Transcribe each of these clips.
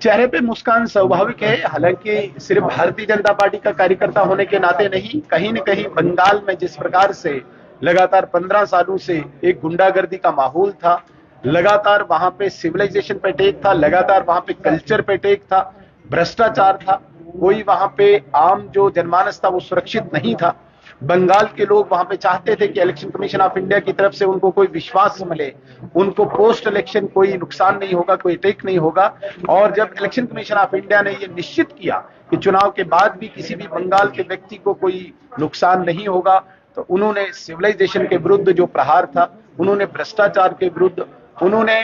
चेहरे पे मुस्कान स्वाभाविक है। हालांकि सिर्फ भारतीय जनता पार्टी का कार्यकर्ता होने के नाते नहीं, कहीं न कहीं बंगाल में जिस प्रकार से लगातार 15 सालों से एक गुंडागर्दी का माहौल था, लगातार वहां पे सिविलाइजेशन पे अटैक था, लगातार वहां पे कल्चर पे अटैक था, भ्रष्टाचार था, कोई वहां पे आम जो जनमानस था वो सुरक्षित नहीं था। बंगाल के लोग वहां पे चाहते थे कि इलेक्शन कमीशन ऑफ इंडिया की तरफ से उनको कोई विश्वास मिले, उनको पोस्ट इलेक्शन कोई नुकसान नहीं होगा, कोई अटैक नहीं होगा। और जब इलेक्शन कमीशन ऑफ इंडिया ने ये निश्चित किया कि चुनाव के बाद भी किसी भी बंगाल के व्यक्ति को कोई नुकसान नहीं होगा, तो उन्होंने सिविलाइजेशन के विरुद्ध जो प्रहार था, उन्होंने भ्रष्टाचार के विरुद्ध, उन्होंने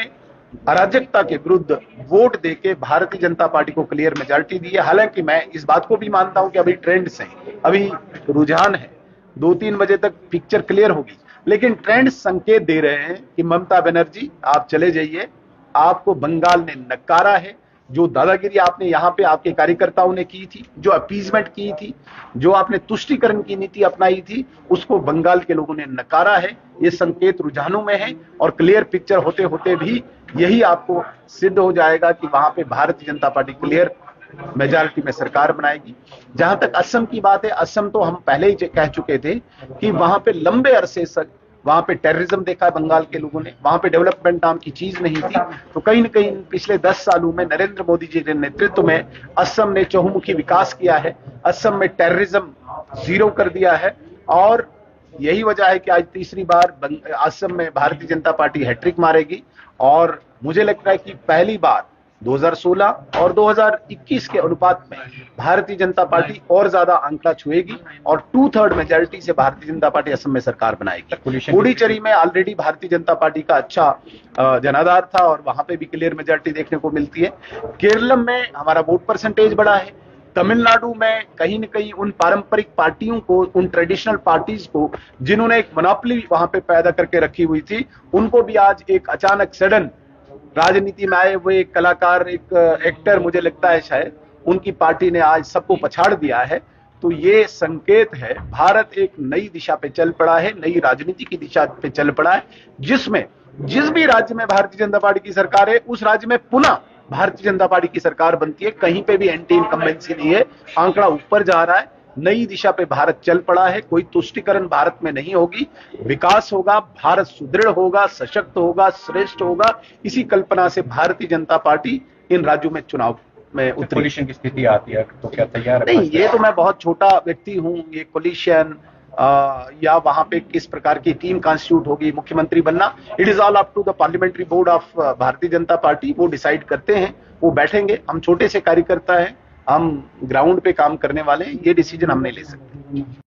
अराजकता के विरुद्ध वोट देके भारतीय जनता पार्टी को क्लियर मेजॉरिटी दी है। हालांकि मैं इस बात को भी मानता हूं कि अभी ट्रेंड्स हैं, अभी रुझान है, 2-3 बजे तक पिक्चर क्लियर होगी, लेकिन ट्रेंड संकेत दे रहे हैं कि ममता बनर्जी आप चले जाइए, आपको बंगाल ने नकारा है। जो दादागिरी आपने यहाँ पे आपके कार्यकर्ताओं ने की थी, जो अपीजमेंट की थी, जो आपने तुष्टीकरण की नीति अपनाई थी, उसको बंगाल के लोगों ने नकारा है। ये संकेत रुझानों में है और क्लियर पिक्चर होते होते भी यही आपको सिद्ध हो जाएगा कि वहां पे भारतीय जनता पार्टी क्लियर मेजॉरिटी में सरकार बनाएगी। जहां तक असम की बात है, असम तो हम पहले ही कह चुके थे कि वहां पे लंबे अरसे से वहां पे टेररिज्म देखा है बंगाल के लोगों ने, वहां पे डेवलपमेंट नाम की चीज नहीं थी। तो कहीं न कहीं पिछले 10 सालों में नरेंद्र मोदी जी के नेतृत्व में असम ने चहुमुखी विकास किया है, असम में टेररिज्म जीरो कर दिया है। और यही वजह है कि आज तीसरी बार असम में भारतीय जनता पार्टी हैट्रिक मारेगी। और मुझे लगता है कि पहली बार 2016 और 2021 के अनुपात में भारतीय जनता पार्टी और ज्यादा आंकड़ा छुएगी और 2/3 मेजॉरिटी से भारतीय जनता पार्टी असम में सरकार बनाएगी। पुडुचेरी में ऑलरेडी भारतीय जनता पार्टी का अच्छा जनाधार था और वहां पे भी क्लियर मेजॉरिटी देखने को मिलती है। केरलम में हमारा वोट परसेंटेज बढ़ा है। तमिलनाडु में कहीं न कहीं उन पारंपरिक पार्टियों को, उन ट्रेडिशनल पार्टीज को जिन्होंने एक मोनोपोली वहां पे पैदा करके रखी हुई थी, उनको भी आज एक अचानक सडन राजनीति में आए हुए एक कलाकार, एक एक्टर, मुझे लगता है शायद उनकी पार्टी ने आज सबको पछाड़ दिया है। तो ये संकेत है भारत एक नई दिशा पे चल पड़ा है, नई राजनीति की दिशा पे चल पड़ा है, जिसमें जिस भी राज्य में भारतीय जनता पार्टी की सरकार है उस राज्य में पुनः भारतीय जनता पार्टी की सरकार बनती है। कहीं पे भी एंटी इनकम्बेंसी नहीं है, आंकड़ा ऊपर जा रहा है, नई दिशा पे भारत चल पड़ा है। कोई तुष्टीकरण भारत में नहीं होगी, विकास होगा, भारत सुदृढ़ होगा, सशक्त होगा, श्रेष्ठ होगा। इसी कल्पना से भारतीय जनता पार्टी इन राज्यों में चुनाव में उतरी। कोलिशन की स्थिति आती है तो क्या तैयार है? नहीं, ये तो मैं बहुत छोटा व्यक्ति हूं, ये कोलिशन या वहां पे किस प्रकार की टीम कॉन्स्टिट्यूट होगी, मुख्यमंत्री बनना, it is all up to the parliamentary board of Bharatiya Janata party. वो डिसाइड करते हैं, वो बैठेंगे। हम छोटे से कार्यकर्ता हैं, हम ग्राउंड पे काम करने वाले हैं, ये डिसीजन हम नहीं ले सकते।